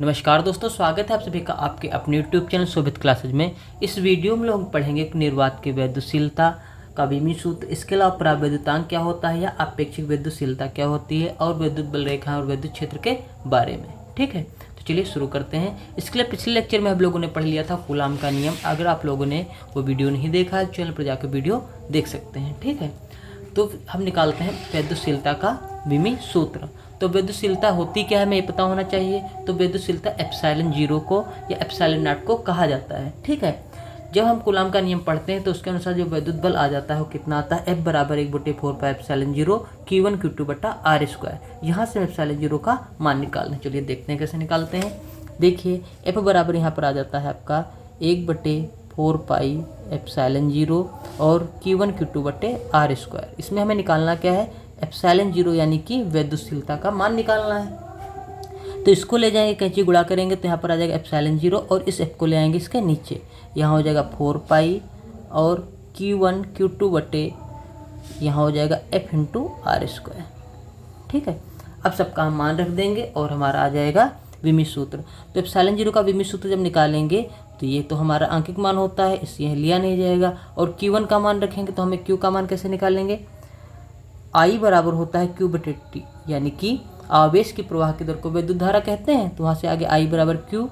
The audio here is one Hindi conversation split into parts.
नमस्कार दोस्तों, स्वागत है आप सभी का आपके अपने YouTube चैनल शोभित क्लासेज में। इस वीडियो में लोग पढ़ेंगे कि निर्वात की वैद्युशीलता का विमी सूत्र, इसके अलावा परावैद्युतांक क्या होता है या अपेक्षिक वैद्युशीलता क्या होती है और विद्युत बल रेखा और विद्युत क्षेत्र के बारे में। ठीक है, तो चलिए शुरू करते हैं। इसके लिए पिछले लेक्चर में हम लोगों ने पढ़ लिया था कूलाम का नियम। अगर आप लोगों ने वो वीडियो नहीं देखा है, चैनल पर जाकर वीडियो देख सकते हैं। ठीक है, तो हम निकालते हैं वैद्युशीलता का विमी सूत्र। तो वैद्युशीलता होती क्या है हमें ये पता होना चाहिए। तो वैद्युशीलता एप्सिलॉन 0 को या एप्सिलॉन नॉट को कहा जाता है। ठीक है, जब हम कूलाम का नियम पढ़ते हैं तो उसके अनुसार जो विद्युत बल आ जाता है वो कितना आता है, F बराबर 1/4 एप्सिलॉन 0 Q1 Q2 बटा R²। यहाँ से एप्सिलॉन 0 का मान निकालना है। चलिए देखते हैं कैसे निकालते हैं। देखिए F बराबर यहाँ पर आ जाता है आपका 1/4 पाई एप्सिलॉन 0 और Q1 Q2 बटे R²। इसमें हमें निकालना क्या है, एप्सिलॉन 0 यानी कि वैद्युशीलता का मान निकालना है। तो इसको ले जाएंगे, कैंची गुणा करेंगे तो यहाँ पर आ जाएगा एप्सिलॉन 0 और इस F को ले आएंगे इसके नीचे, यहाँ हो जाएगा 4 पाई और Q1 Q2 बटे यहाँ हो जाएगा F इंटू R²। ठीक है, अब सबका हम मान रख देंगे और हमारा आ जाएगा विमी सूत्र। तो एप्सिलॉन 0 का विमी सूत्र जब निकालेंगे तो ये तो हमारा अंकिक मान होता है, इसलिए लिया नहीं जाएगा। और Q1 का मान रखेंगे तो हमें Q का मान कैसे निकालेंगे, I बराबर होता है Q बटे T, यानी कि आवेश की प्रवाह की दर को विद्युत धारा कहते हैं। तो वहाँ से आगे I बराबर Q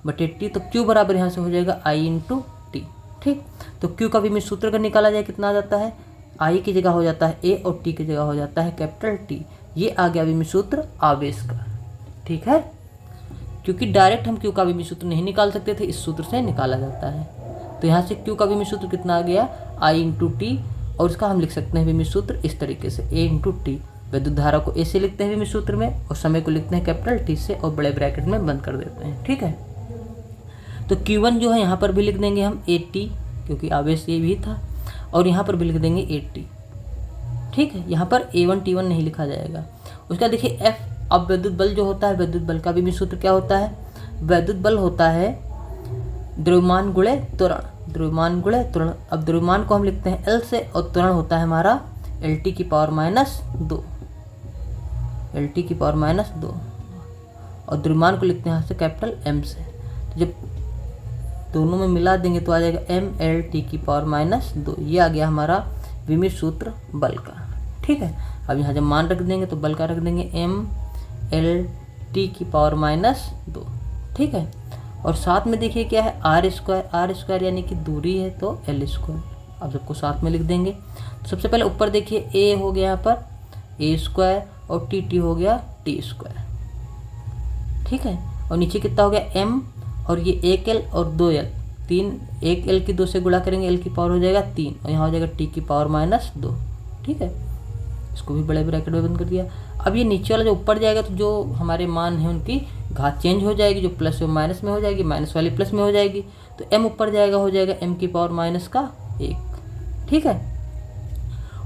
बटे T, तो Q बराबर यहाँ से हो जाएगा I इंटू T। ठीक, तो Q का विमी सूत्र अगर निकाला जाए कितना आ जाता है, I की जगह हो जाता है A और T की जगह हो जाता है कैपिटल T। ये आ गया विमी सूत्र आवेश का। ठीक है, क्योंकि डायरेक्ट हम Q का विमी सूत्र नहीं निकाल सकते थे, इस सूत्र से निकाला जाता है। तो यहाँ से Q का विमी सूत्र कितना आ गया, I इंटू T, और इसका हम लिख सकते हैं विमी सूत्र इस तरीके से A इंटू टी। विद्युत धारा को A से लिखते हैं विमी सूत्र में और समय को लिखते हैं कैपिटल T से और बड़े ब्रैकेट में बंद कर देते हैं। ठीक है, तो Q1 जो है यहाँ पर भी लिख देंगे हम AT, क्योंकि आवेश ये भी था, और यहाँ पर भी लिख देंगे AT। ठीक है, यहाँ पर A1 T1 नहीं लिखा जाएगा। उसका देखिए F, अब विद्युत बल जो होता है, विद्युत बल का विमी सूत्र क्या होता है, विद्युत बल होता है द्रव्यमान गुणे त्वरण, द्रव्यमान गुणे त्वरण। अब द्रव्यमान को हम लिखते हैं L से और त्वरण होता है हमारा LT की पावर -2, LT की पावर -2, और द्रव्यमान को लिखते हैं यहाँ से कैपिटल M से। तो जब दोनों में मिला देंगे तो आ जाएगा MLT की पावर -2। ये आ गया हमारा विमी सूत्र बल का। ठीक है, अब यहाँ जब मान रख देंगे तो बल का रख देंगे MLT की पावर -2। ठीक है, और साथ में देखिए क्या है R² यानी कि दूरी है तो L²। अब सबको साथ में लिख देंगे। तो सबसे पहले ऊपर देखिए A हो गया यहाँ पर A² और TT हो गया T²। ठीक है, और नीचे कितना हो गया M, और ये 1L और 2L, 3, 1L की 2 से गुणा करेंगे L की पावर हो जाएगा 3 और यहाँ हो जाएगा T की पावर -2। ठीक है, इसको भी बड़े ब्रैकेट में बंद कर दिया। अब ये नीचे वाला जो ऊपर जाएगा तो जो हमारे मान है उनकी घात चेंज हो जाएगी, जो प्लस वो माइनस में हो जाएगी, माइनस वाली प्लस में हो जाएगी। तो M ऊपर जाएगा, हो जाएगा M की पावर -1। ठीक है,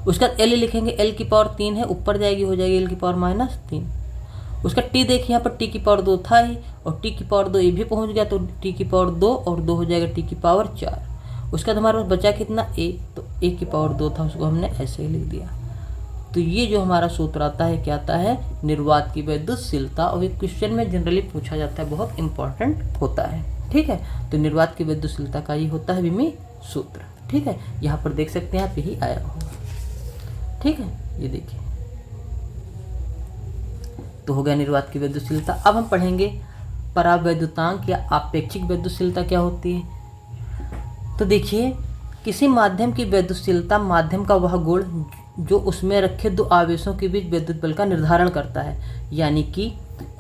उसका L लिखेंगे, L की पावर 3 है, ऊपर जाएगी हो जाएगी L की पावर -3। उसका T देखिए यहाँ पर T की पावर 2 था ही, और T की पावर 2 ये भी पहुँच गया, तो T की पावर 2 और 2 हो जाएगा T की पावर 4। उसका तो हमारे पास बचा कितना A, तो A की पावर 2 था, उसको हमने ऐसे ही लिख दिया। तो ये जो हमारा सूत्र आता है क्या आता है, निर्वात की वैद्युशीलता, और ये क्वेश्चन में जनरली पूछा जाता है, बहुत इंपॉर्टेंट होता है। ठीक है, तो निर्वात की वैद्युशीलता का ये होता है विमी सूत्र। ठीक है, यहाँ पर देख सकते हैं आप, यही आया होगा। ठीक है, ये देखिए तो हो गया निर्वात की वैद्युशीलता। अब हम पढ़ेंगे परावैद्युतांक या आपेक्षिक वैद्युशीलता क्या होती है। तो देखिए, किसी माध्यम की वैद्युशीलता माध्यम का वह गुण जो उसमें रखे दो आवेशों के बीच विद्युत बल का निर्धारण करता है। यानी कि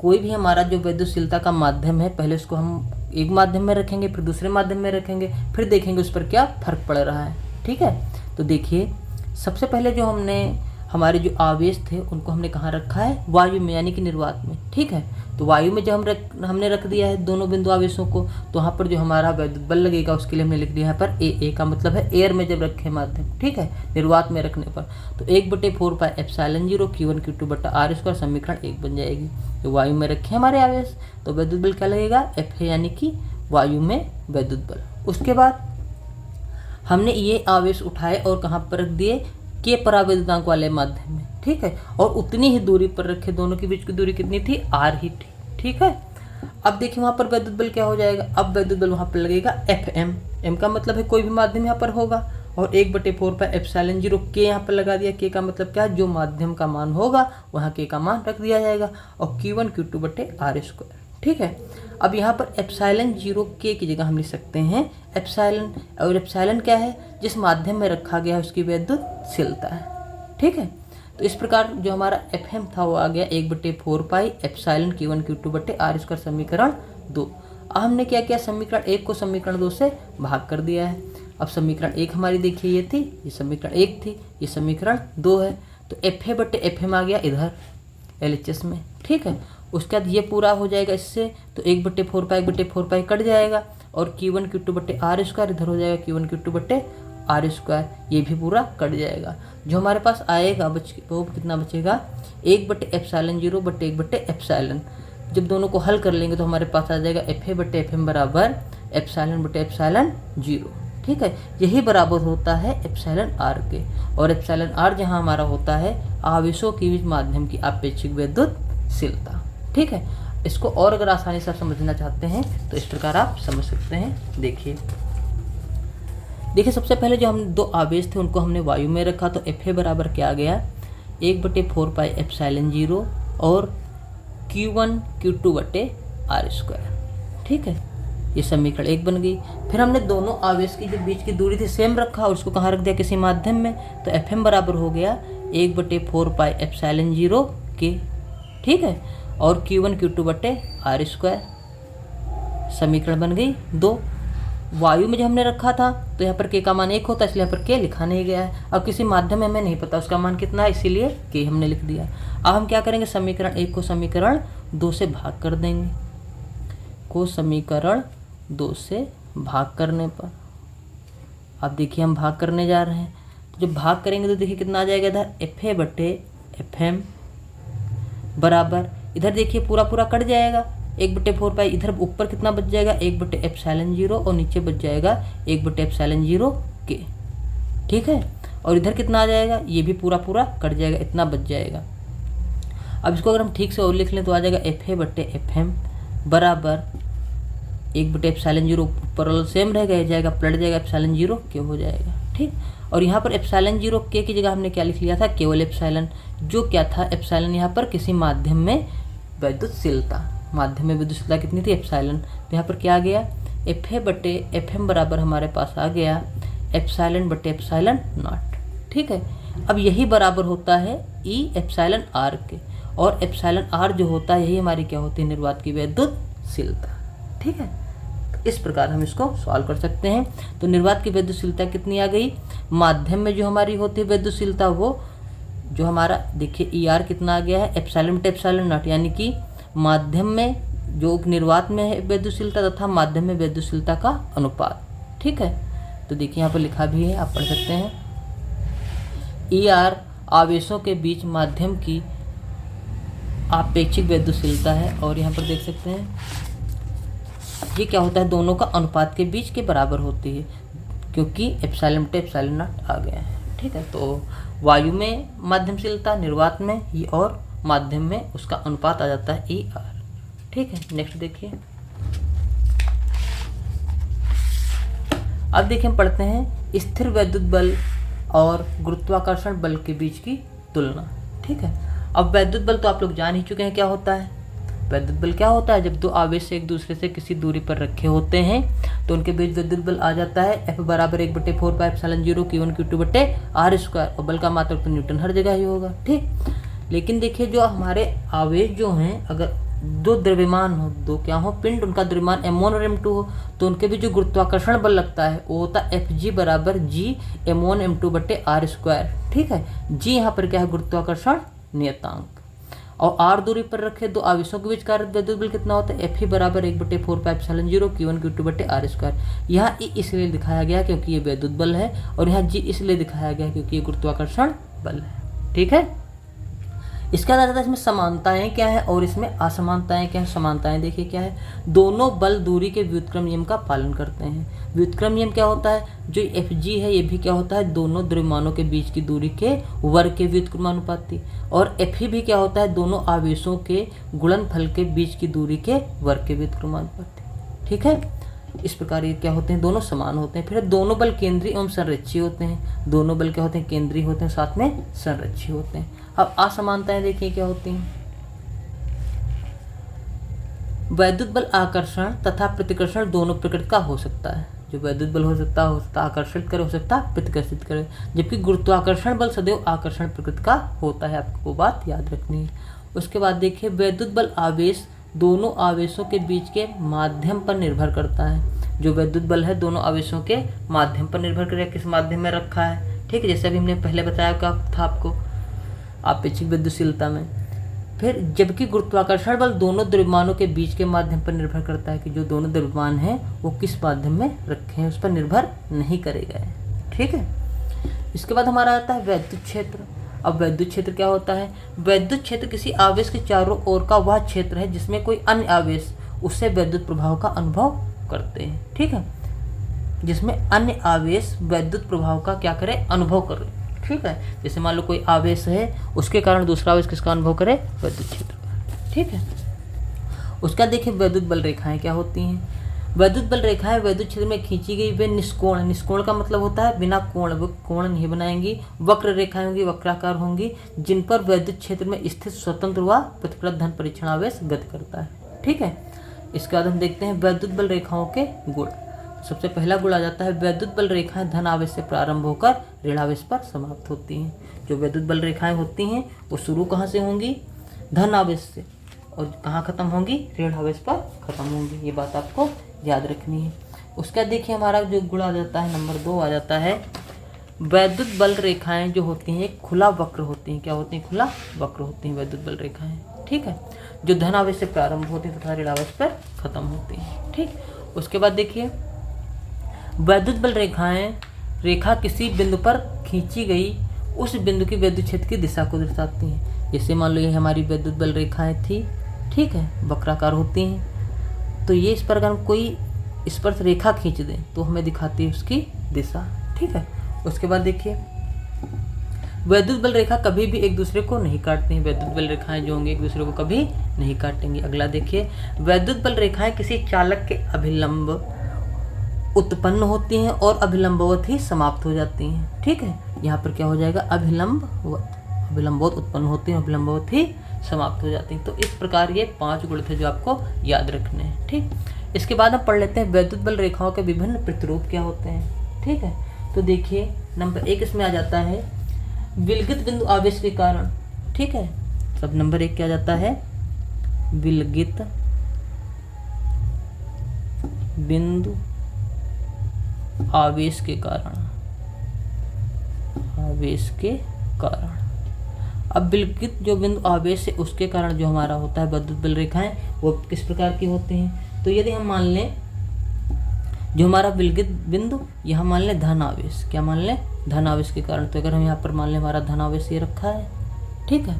कोई भी हमारा जो वैद्युशीलता का माध्यम है, पहले उसको हम एक माध्यम में रखेंगे, फिर दूसरे माध्यम में रखेंगे, फिर देखेंगे उस पर क्या फर्क पड़ रहा है। ठीक है, तो देखिए सबसे पहले जो हमने हमारे जो आवेश थे उनको हमने कहाँ रखा है, वायु में, यानी कि निर्वात में। ठीक है, तो वायु में जब हमने रख दिया है दोनों बिंदु आवेशों को, तो वहाँ पर जो हमारा विद्युत बल लगेगा उसके लिए हमने लिख दिया यहाँ पर A का मतलब है एयर में जब रखे माध्यम। ठीक है, निर्वात में रखने पर तो 1/4 पाई एप्सिलॉन 0 Q1 Q2 बटा R² समीकरण 1 बन जाएगी। तो वायु में रखे हमारे आवेश, तो विद्युत बल क्या लगेगा, F है, यानी कि वायु में विद्युत बल। उसके बाद हमने ये आवेश उठाए और कहाँ पर रख दिए, के परावैद्युतांक वाले माध्यम में। ठीक है, और उतनी ही दूरी पर रखे, दोनों के बीच की दूरी कितनी थी, R ही थी। ठीक है, अब देखिए वहाँ पर वैद्युत बल क्या हो जाएगा, अब वैद्युत बल वहाँ पर लगेगा एफ एम, एम का मतलब है कोई भी माध्यम यहाँ पर होगा, और 1/4πε0 के यहाँ पर लगा दिया। के का मतलब क्या है, जो माध्यम का मान होगा वहाँ के का मान रख दिया जाएगा, और Q1 Q2/r²। ठीक है, अब यहाँ पर ε0 के की जगह हम लिख सकते हैं एप्सिलॉन, और एप्सिलॉन क्या है, जिस माध्यम में रखा गया है उसकी विद्युतशीलता है। ठीक है, तो इस प्रकार जो हमारा एफएम था वो आ गया 1/4πε Q1 Q2/r², समीकरण 2। अब हमने क्या किया, समीकरण 1 को समीकरण 2 से भाग कर दिया है। अब समीकरण 1 हमारी देखिए ये थी, ये समीकरण 1 थी, ये समीकरण 2 है, तो FA/FM आ गया इधर LHS में। ठीक है, उसके बाद ये पूरा हो जाएगा इससे, तो 1/4π कट जाएगा, और Q1 Q2/r² इधर हो जाएगा Q1 Q2/r², ये भी पूरा कट जाएगा। जो हमारे पास आएगा वो कितना बचेगा, 1/ε0/1/ε। जब दोनों को हल कर लेंगे तो हमारे पास आ जाएगा FA/FM बराबर ε/ε0। ठीक है, यही बराबर होता है εr के, और εr जहाँ हमारा होता है आवेशों के बीच माध्यम की आपेक्षिक विद्युतशीलता। ठीक है, इसको और अगर आसानी से आप समझना चाहते हैं तो इस प्रकार आप समझ सकते हैं। देखिए सबसे पहले जो हम दो आवेश थे उनको हमने वायु में रखा, तो FA बराबर क्या आ गया, 1/4πε0 और Q1 Q2/r²। ठीक है, ये समीकरण 1 बन गई। फिर हमने दोनों आवेश की जो बीच की दूरी थी सेम रखा, और उसको कहाँ रख दिया, किसी माध्यम में, तो FM बराबर हो गया 1/4πε0 के। ठीक है, और Q1 Q2/r², समीकरण बन गई 2। वायु में जो हमने रखा था तो यहाँ पर के का मान 1 होता है, इसलिए यहाँ पर के लिखा नहीं गया है। अब किसी माध्यम में हमें नहीं पता उसका मान कितना है, इसीलिए के हमने लिख दिया। अब हम क्या करेंगे, समीकरण 1 को समीकरण 2 से भाग कर देंगे, को समीकरण 2 से भाग करने पर, अब देखिए हम भाग करने जा रहे हैं, तो जब भाग करेंगे तो देखिए कितना आ जाएगा, इधर FA/FM बराबर, इधर देखिए पूरा पूरा कट जाएगा, 1/4π, इधर ऊपर कितना बच जाएगा, 1/ε0, और नीचे बच जाएगा 1/ε0 के। ठीक है, और इधर कितना आ जाएगा, ये भी पूरा पूरा कट जाएगा, इतना बच जाएगा। अब इसको अगर हम ठीक से और लिख लें तो आ जाएगा FA/FM बराबर 1/ε0, ऊपर सेम रहेगा, ये जाएगा पलट जाएगा, ε0 के हो जाएगा। ठीक, और यहाँ पर ε0 के की जगह हमने क्या लिख लिया था, केवल एप्सिलॉन, जो क्या था एप्सिलॉन, यहाँ पर किसी माध्यम में विद्युतशीलता, माध्यम में विद्युतशीलता कितनी थी, एप्सिलॉन, तो यहाँ पर क्या आ गया, FA/FM बराबर हमारे पास आ गया ε/ε0। ठीक है, अब यही बराबर होता है E/εr के, और εr जो होता है यही हमारी क्या होती है, निर्वात की विद्युतशीलता। ठीक है, तो इस प्रकार हम इसको सॉल्व कर सकते हैं। तो निर्वात की विद्युतशीलता कितनी आ गई, माध्यम में जो हमारी होती है विद्युतशीलता, वो जो हमारा देखिए ER कितना आ गया है, ε/ε0, यानी कि माध्यम में जो निर्वात में है विद्युतशीलता तथा माध्यम में विद्युतशीलता का अनुपात। ठीक है, तो देखिए यहाँ पर लिखा भी है, आप पढ़ सकते हैं। ER आवेशों के बीच माध्यम की आपेक्षिक विद्युतशीलता है, और यहाँ पर देख सकते हैं ये क्या होता है, दोनों का अनुपात के बीच के बराबर होती है, क्योंकि ε/ε0 आ गया है। ठीक है, तो वायु में माध्यमशीलता, निर्वात में ये, और माध्यम में उसका अनुपात आ जाता है ER। ठीक है, नेक्स्ट देखिए, अब देखिए हम पढ़ते हैं स्थिर वैद्युत बल और गुरुत्वाकर्षण बल के बीच की तुलना। ठीक है, अब वैद्युत बल तो आप लोग जान ही चुके हैं क्या होता है। वैद्युत बल क्या होता है, जब दो आवेश एक दूसरे से किसी दूरी पर रखे होते हैं तो उनके बीच विद्युत बल आ जाता है F बराबर 1/4πε0 Q1 Q2/r², और बल का मात्रक तो न्यूटन हर जगह ही होगा। ठीक, लेकिन देखिए जो हमारे आवेश जो हैं, अगर दो द्रव्यमान हो, दो क्या हो, पिंड, उनका द्रव्यमान m1 और m2 हो, तो उनके बीच जो गुरुत्वाकर्षण बल लगता है वो होता है Fg बराबर G m1 m2/r²। ठीक है, G यहाँ पर क्या है, गुरुत्वाकर्षण नियतांक, और r दूरी पर रखे दो आवेशों के बीच कार्यरत विद्युत बल कितना होता है, Fe बराबर 1/4πε0 Q1 Q2/r²। यहाँ E इसलिए दिखाया गया क्योंकि ये विद्युत बल है, और यहाँ G इसलिए दिखाया गया क्योंकि ये गुरुत्वाकर्षण बल है। ठीक है, इसके आधार पर इसमें समानताएं क्या है और इसमें असमानताएं क्या है। समानताएं देखिए क्या है, दोनों बल दूरी के व्युत्क्रम नियम का पालन करते हैं। व्युत्क्रम नियम क्या होता है, जो Fg है ये भी क्या होता है, दोनों द्रव्यमानों के बीच की दूरी के वर्ग के व्युत्क्रमानुपाती। और Fe भी क्या होता है, दोनों आवेशों के गुणनफल के बीच की दूरी के वर्ग के व्युत्क्रमानुपाती। ठीक है, इस प्रकार ये क्या होते हैं, दोनों समान होते हैं। फिर दोनों बल केंद्रीय एवं संरक्षीय होते हैं। दोनों बल क्या होते हैं, केंद्रीय होते हैं, साथ में संरक्षीय होते हैं। अब असमानताएं देखिए क्या होती हैं। वैद्युत बल आकर्षण तथा प्रतिकर्षण दोनों प्रकृति का हो सकता है। जो वैद्युत बल हो सकता है आकर्षित करे, हो सकता है प्रतिकर्षित करे, जबकि गुरुत्वाकर्षण बल सदैव आकर्षण प्रकृति का होता है। आपको बात याद रखनी है। उसके बाद देखिए, वैद्युत बल आवेश दोनों आवेशों के बीच के माध्यम पर निर्भर करता है। जो वैद्युत बल है दोनों आवेशों के माध्यम पर निर्भर करेगा, किस माध्यम में रखा है। ठीक है, जैसे अभी हमने पहले बताया क्या था आपको आपेक्षिक विद्युतशीलता में। फिर जबकि गुरुत्वाकर्षण बल दोनों द्रव्यमानों के बीच के माध्यम पर निर्भर करता है, कि जो दोनों द्रव्यमान हैं वो किस माध्यम में रखे हैं उस पर निर्भर नहीं करेगा। ठीक है, इसके बाद हमारा आता है वैद्युत क्षेत्र। अब वैद्युत क्षेत्र क्या होता है, वैद्युत क्षेत्र किसी आवेश के चारों ओर का वह क्षेत्र है जिसमें कोई अन्य आवेश उससे वैद्युत प्रभाव का अनुभव करते हैं। ठीक है, जिसमें अन्य आवेश वैद्युत प्रभाव का क्या करे, अनुभव करे। ठीक है, जैसे मान लो कोई आवेश है, उसके कारण दूसरा आवेश किसका अनुभव करे, वैद्युत क्षेत्र का। ठीक है, उसका देखिए वैद्युत बल रेखाएं क्या होती हैं। वैद्युत बल रेखाएं वैद्युत क्षेत्र में खींची गई वे निष्कोण, निष्कोण का मतलब होता है बिना कोण, वो कोण नहीं बनाएंगी। वक्र रेखाएं होंगी, वक्राकार होंगी, जिन पर वैद्युत क्षेत्र में स्थित स्वतंत्र व प्रतिप्रत धन परीक्षण आवेश गति करता है। ठीक है, इसके बाद हम देखते हैं वैद्युत बल रेखाओं के गुण। सबसे पहला गुण आ जाता है, वैद्युत बल रेखाएं धन आवेश से प्रारंभ होकर ऋण आवेश पर समाप्त होती हैं। जो वैद्युत बल रेखाएं होती हैं वो शुरू कहाँ से होंगी, धन आवेश से, और कहाँ खत्म होंगी, ऋण आवेश पर खत्म होंगी। ये बात आपको याद रखनी है। उसका देखिए हमारा जो गुण आ जाता है, नंबर 2 आ जाता है, वैद्युत बल रेखाएं जो होती हैं एक खुला वक्र होती हैं। क्या होती हैं, खुला वक्र होती हैं वैद्युत बल रेखाएं। ठीक है, जो धन आवेश से प्रारंभ होती हैं तथा ऋण आवेश पर खत्म होती हैं। ठीक, उसके बाद देखिए वैद्युत बल रेखाएं, रेखा किसी बिंदु पर खींची गई उस बिंदु की वैद्युत क्षेत्र की दिशा को दर्शाती हैं। जैसे मान लो ये हमारी वैद्युत बल रेखाएं थी, ठीक है, वक्राकार होती हैं, तो ये इस पर अगर हम कोई स्पर्श रेखा खींच दें तो हमें दिखाती है उसकी दिशा। ठीक है, उसके बाद देखिए वैद्युत बल रेखा कभी भी एक दूसरे को नहीं काटती हैं। वैद्युत बल रेखाएं जो होंगी एक दूसरे को कभी नहीं काटेंगी। अगला देखिए, वैद्युत बल रेखाएं किसी चालक के अभिलंब उत्पन्न होती हैं और अभिलंबवत ही समाप्त हो जाती हैं। ठीक है, यहाँ पर क्या हो जाएगा, अभिलंबवत उत्पन्न होती हैं, अभिलंबवत ही समाप्त हो जाती हैं। तो इस प्रकार ये 5 गुण थे जो आपको याद रखने हैं। ठीक, इसके बाद हम पढ़ लेते हैं वैद्युत बल रेखाओं के विभिन्न प्रतिरूप क्या होते हैं। ठीक है, तो देखिए नंबर 1 इसमें आ जाता है विलगित बिंदु आवेश के कारण। ठीक है, सब नंबर 1 क्या आ जाता है, विलगित बिंदु आवेश के कारण, आवेश के कारण। अब विलगित जो बिंदु आवेश है उसके कारण जो हमारा होता है वैद्युत बल रेखाएं वो किस प्रकार की होती हैं। तो यदि हम मान लें जो हमारा विलगित बिंदु यहाँ मान लें धन आवेश, क्या मान लें, धन आवेश के कारण। तो अगर हम यहाँ पर मान लें हमारा धन आवेश ये रखा है, ठीक है,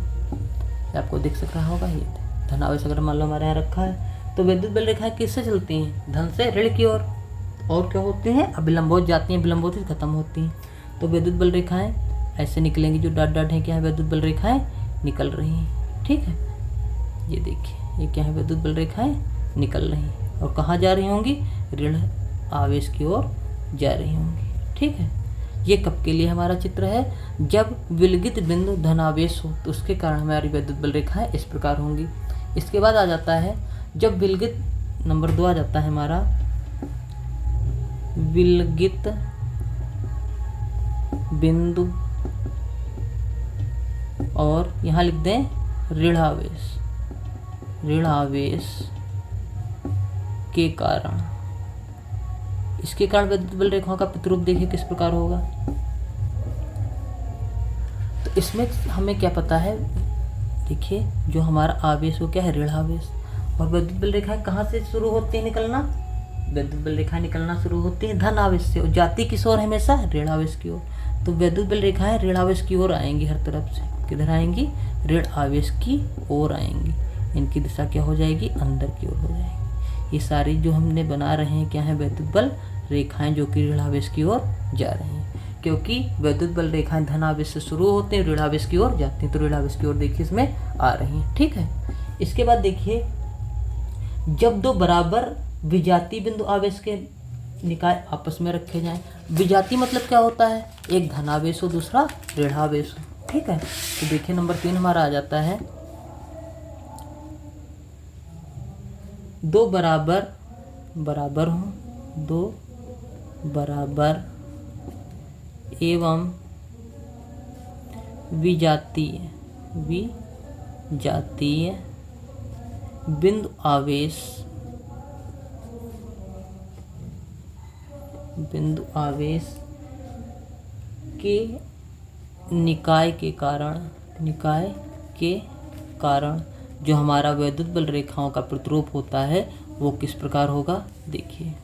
आपको दिख सक रहा होगा, ये धन आवेश अगर मान लो हमारे यहाँ रखा है, तो वैद्युत बल रेखाएं किससे चलती हैं, धन से ऋण की ओर, और क्या होती हैं, अभिलंबवत जाती हैं, विलंबवत ही खत्म होती हैं। तो वैद्युत बल रेखाएं ऐसे निकलेंगी, जो डॉट डॉट है क्या है, वैद्युत बल रेखाएं निकल रही हैं। ठीक है, ये देखिए ये क्या है, वैद्युत बल रेखाएं निकल रही हैं और कहाँ जा रही होंगी, ऋण आवेश की ओर जा रही होंगी। ठीक है, ये कब के लिए हमारा चित्र है, जब विलगित बिंदु धनावेश हो तो उसके कारण हमारी वैद्युत बल रेखाएं इस प्रकार होंगी। इसके बाद आ जाता है जब विलगित, नंबर 2 आ जाता है हमारा विलगित बिंदु और यहाँ लिख दें ऋण आवेश, ऋण आवेश के कारण। इसके कारण वैद्युत बल रेखाओं का प्रतिरूप देखिए किस प्रकार होगा। तो इसमें हमें क्या पता है, देखिए जो हमारा आवेश वो क्या है, ऋण आवेश, और वैद्युत बल रेखाएं कहाँ से शुरू होती है निकलना, वैद्युत बल रेखाएं निकलना शुरू होती है धन आवेश से और जाती किस ओर, हमेशा ऋण आवेश की ओर। तो वैद्युत बल रेखाएं ऋण आवेश की ओर आएंगी हर तरफ से। किधर आएंगी, ऋण आवेश की ओर आएंगी। इनकी दिशा क्या हो जाएगी, अंदर की ओर हो जाएगी। ये सारी जो हमने बना रहे हैं क्या है, वैद्युत बल रेखाएं जो कि ऋण आवेश की ओर जा रही हैं, क्योंकि वैद्युत बल रेखाएं धन आवेश से शुरू होते हैं, ऋण आवेश की ओर जाती हैं, तो ऋण आवेश की ओर देखिए इसमें आ रही हैं। ठीक है, इसके बाद देखिए, जब दो बराबर विजातीय बिंदु आवेश के निकाय आपस में रखे जाएं। विजातीय मतलब क्या होता है, एक धनावेश हो दूसरा ऋणावेश हो। ठीक है, तो देखिए नंबर 3 हमारा आ जाता है, दो बराबर हो, दो बराबर एवं विजातीय बिंदु आवेश के निकाय के कारण जो हमारा वैद्युत बल रेखाओं का प्रतिरूप होता है वो किस प्रकार होगा, देखिए।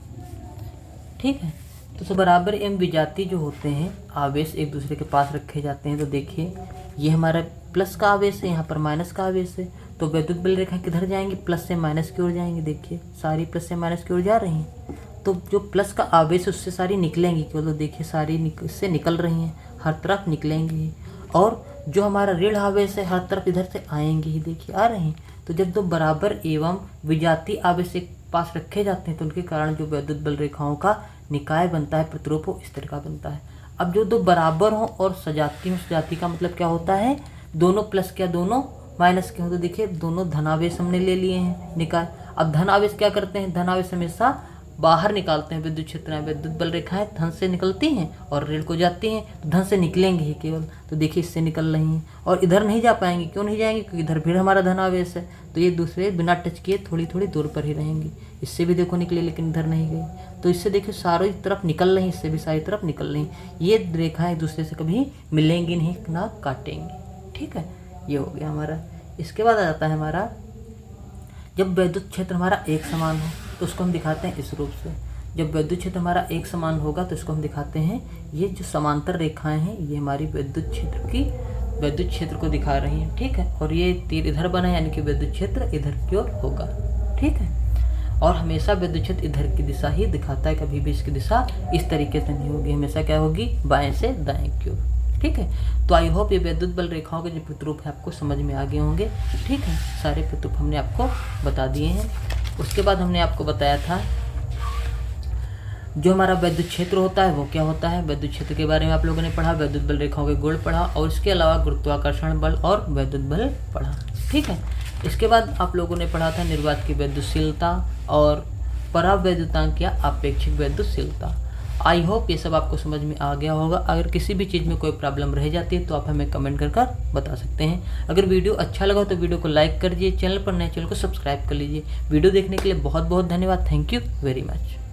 ठीक है, तो सब बराबर एवं विजातीय जो होते हैं आवेश एक दूसरे के पास रखे जाते हैं। तो देखिए ये हमारा प्लस का आवेश है, यहाँ पर माइनस का आवेश है, तो वैद्युत बल रेखा किधर जाएंगी, प्लस से माइनस की ओर जाएंगी। देखिए सारी प्लस से माइनस की ओर जा रही हैं, तो जो प्लस का आवेश उससे सारी निकलेंगी केवल। तो देखिए सारी इससे निकल रही हैं, हर तरफ निकलेंगी। और जो हमारा ऋण आवेश है हर तरफ इधर से आएंगे ही, देखिए आ रही हैं। तो जब दो बराबर एवं विजातीय आवेश एक पास रखे जाते हैं तो उनके कारण जो वैद्युत बल रेखाओं का निकाय बनता है, प्रतिरूप हो, इस तरह का बनता है। अब जो दो बराबर हो और सजाती हो, सजाती का मतलब क्या होता है, दोनों प्लस क्या दोनों माइनस के हो। तो देखिए दोनों धनावेश हमने ले लिए हैं निकाय। अब धनावेश क्या करते हैं, धनावेश हमेशा बाहर निकालते हैं विद्युत क्षेत्र में। विद्युत बल रेखाएं धन से निकलती हैं और ऋण को जाती हैं, तो धन से निकलेंगे ही केवल। तो देखिए इससे निकल रही हैं और इधर नहीं जा पाएंगी। क्यों नहीं जाएंगे, क्योंकि इधर फिर हमारा धनावेश है, तो ये दूसरे बिना टच किए थोड़ी थोड़ी दूर पर ही रहेंगी। इससे भी देखो निकले लेकिन इधर नहीं गई, तो इससे देखिए सारी तरफ निकल रही, इससे भी सारी तरफ निकल रही। ये रेखाएं एक दूसरे से कभी मिलेंगी नहीं, ना काटेंगी। ठीक है, ये हो गया हमारा। इसके बाद आ जाता है हमारा, जब वैद्युत क्षेत्र हमारा एक समान हो तो उसको हम दिखाते हैं इस रूप से। जब वैद्युत क्षेत्र हमारा एक समान होगा तो इसको हम दिखाते हैं, ये जो समांतर रेखाएं हैं ये हमारी वैद्युत क्षेत्र को दिखा रही हैं। ठीक है, और ये तीर इधर बना है, यानी कि वैद्युत क्षेत्र इधर की ओर होगा। ठीक है, और हमेशा विद्युत क्षेत्र इधर की दिशा ही दिखाता है, कभी भी इसकी दिशा इस तरीके से नहीं होगी, हमेशा क्या होगी, बाएं से दाएं की ओर। ठीक है, तो आई होप ये वैद्युत बल रेखाओं के जो प्रतिरूप है आपको समझ में आ गए होंगे। ठीक है, सारे प्रतिरूप हमने आपको बता दिए हैं। उसके बाद हमने आपको बताया था जो हमारा वैद्युत क्षेत्र होता है वो क्या होता है। वैद्युत क्षेत्र के बारे में आप लोगों ने पढ़ा, वैद्युत बल रेखाओं के गुण पढ़ा, और इसके अलावा गुरुत्वाकर्षण बल और वैद्युत बल पढ़ा। ठीक है, इसके बाद आप लोगों ने पढ़ा था निर्वात की वैद्युतशीलता और परावैद्युतांक या आपेक्षिक वैद्युतशीलता। आई होप ये सब आपको समझ में आ गया होगा। अगर किसी भी चीज़ में कोई प्रॉब्लम रह जाती है तो आप हमें कमेंट कर बता सकते हैं। अगर वीडियो अच्छा लगा तो वीडियो को लाइक कर दीजिए, चैनल पर नए चैनल को सब्सक्राइब कर लीजिए। वीडियो देखने के लिए बहुत बहुत धन्यवाद। Thank you very much.